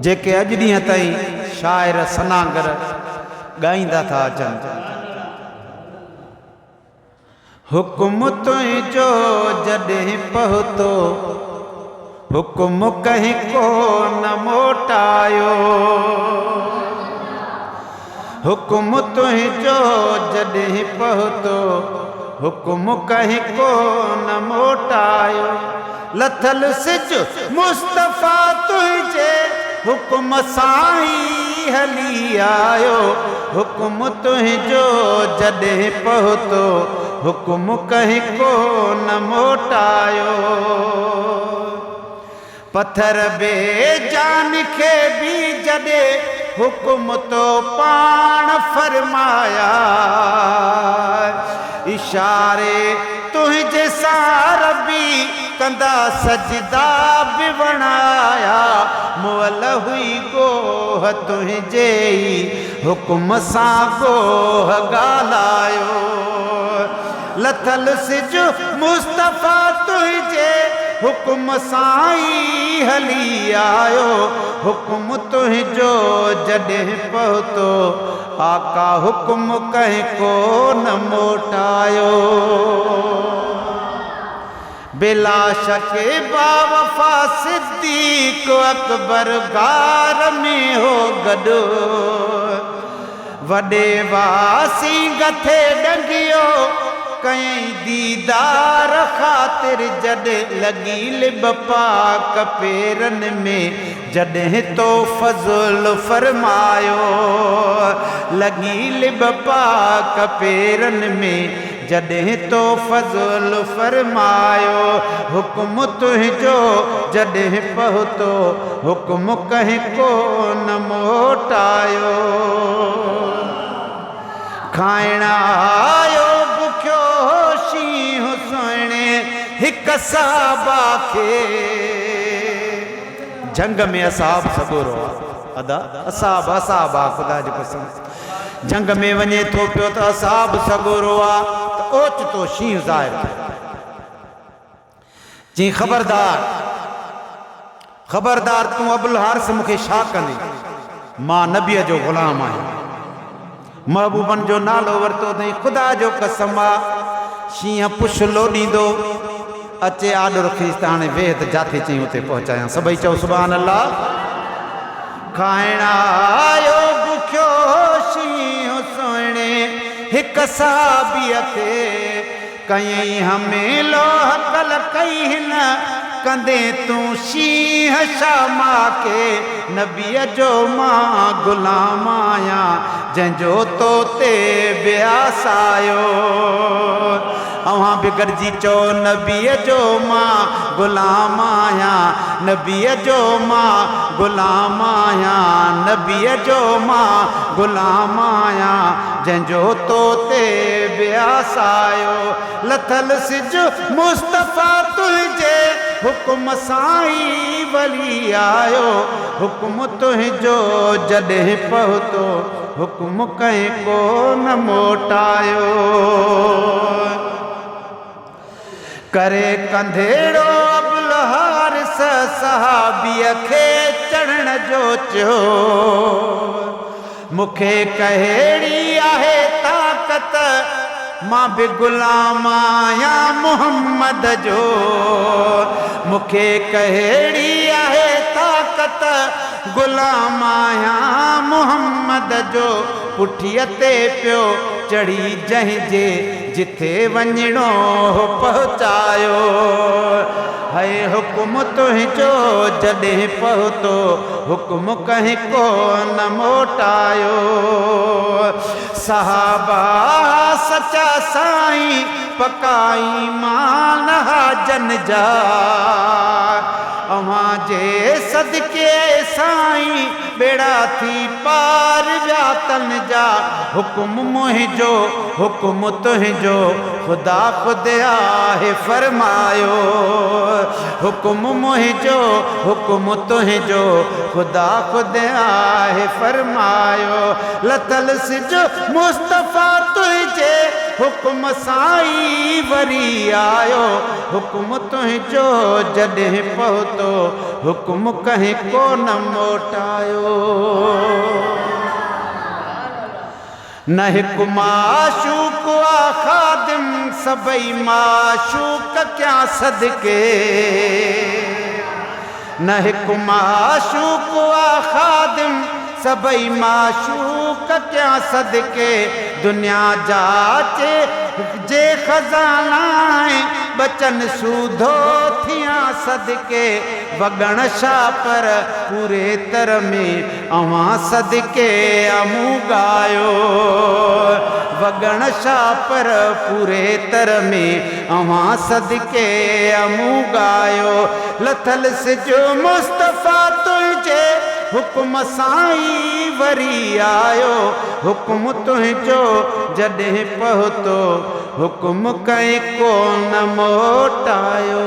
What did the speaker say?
जेके अॼु ॾींहं ताईं शाइर सनागर ॻाईंदा था अचनि। हुकुम तुंहिंजो जॾहिं पहुतो हुकुम कंहिं को न मोटायो। हुकुम तुंहिंजो जॾहिं पहुतो हुकुम कंहिं को न मोटायो। लथल सिज मुस्तफ़ा तुंहिंजे हुकुम सां ई हली आयो। हुकुम तुंहिंजो जॾहिं पहुतो हुकुम कंहिं को न मोटायो। पत्थर बेजान खे भी जॾहिं हुकुम तो पाण फरमाया। इशारे तुंहिंजे सां रबी कंदा सजदा बि वणाया। मुअल हुई गोह तुंहिंजे ई हुकुम सां गोह ॻाल्हायो। लथल सिज मुस्तफ़ा तुंहिंजे हुकुम सां ई हली आयो। हुकुम तुंहिंजो जॾहिं पहुतो आका हुकुम कंहिं को न मोटायो। बिला शक बावफा सिद्दीक़ अकबर गार में हो गॾु। वॾे वासी गथे डंगियो कई दीदार ख़ातिर जॾहिं लॻी लिब पाक पेरनि में। जॾहिं तो फज़ुल फरमायो लॻी लिब पाक पेरनि में। जॾहिं तो फज़ुल फरमायो हुकुम तुंहिंजो जॾहिं पहुतो हुकुम कंहिं को न मोटायो। खाइण आयो बुखियो शींहुं सुहिणे हिक साहबा खे। जंग में असाब सगोरो अदा असाब असाबा ख़ुदा जी कसम। जंग में वञे थो पियो त असाब सगोरो आ त ओचितो शींहुं ज़ाहिर थियो। चई ख़बरदार ख़बरदार तूं अबुल हारिस मूंखे छा कंदे। मां नबीअ जो ग़ुलाम आहियां। महबूबन जो नालो वरितो अथई। ख़ुदा जो कसम आ शींहुं पुछ लोॾींदो अचे आॾो रखीस त हाणे वेह त जाथे चई उते पहुचायां। सभई चओ सुभान अल्लाह। खाइण आयो बुखियो शींहुं सुहिणे हिक साहबीअ खे। कयईं हमेलो हकल कई हिन कंदे तूं शींहं शामा के। नबीअ जो मां ग़ुलाम आहियां जंहिंजो तो ते ब्यास आयो। अवां बि गॾिजी चओ नबीअ जो मां ग़ुलाम आहियां। नबीअ जो मां ग़ुलाम आहियां। नबीअ जो मां ग़ुलाम आहियां जंहिंजो तो ते ब्यास आयो। लथल सिज मुस्तफ़ा तुंहिंजे हुकुम सां ई वली आयो। हुकुम तुंहिंजो जॾहिं पहुतो हुकुम कंहिं को न मोटायो। करे कंधेड़ो अबुल हारिस सहाबीअ खे चढ़ण जो चयो। मूंखे कहिड़ी आहे ताक़त मां बि ग़ुलाम आहियां मुहम्मद जो। मूंखे कहिड़ी आहे ताक़त ग़ुलाम आहियां मुहम्मद जो। पुठीअ ते पियो चढ़ी जंहिंजे जिथे वञिणो पहुचायो। है हुकुम तुंहिंजो जॾहिं पहुतो हुकुम कंहिं को न मोटायो। सहाबा सचा साईं पकाई मान हाजन जा। अव्हां जे सदके साईं बेड़ा थी पार विया तन जा। हुकुम मुंहिंजो हुकुम तुंहिंजो ख़ुदा ख़ुद आहे फरमायो। हुकुम मुंहिंजो हुकुम तुंहिंजो ख़ुदा ख़ुद आहे फरमायो। लथल सिज मुस्तफ़ा तुंहिंजे हुक्म साईं वरी आयो हुक्म तुंहिंजो जॾहिं पहुतो हुक्म कंहिं को न मोटायो न हिकु माशूक आ खादिम सभई माशूक क्या सदके न हिकु माशूक आ खादिम सभई माशूक क्या सदके दुनिया जाचे जे खजाना बचन सूधो थिया सदके वगण छा पर पूरे तर में अवां सदके अमू गायो वगण छा पर पूरे तर में अवां सदके अमू गायो लथल सिजो मुस्तफ़ा तुझे हुक्म साईं वरी आयो हुक्म तुंहिंजो जॾहिं पहुतो हुक्म कंहिं को न मोटायो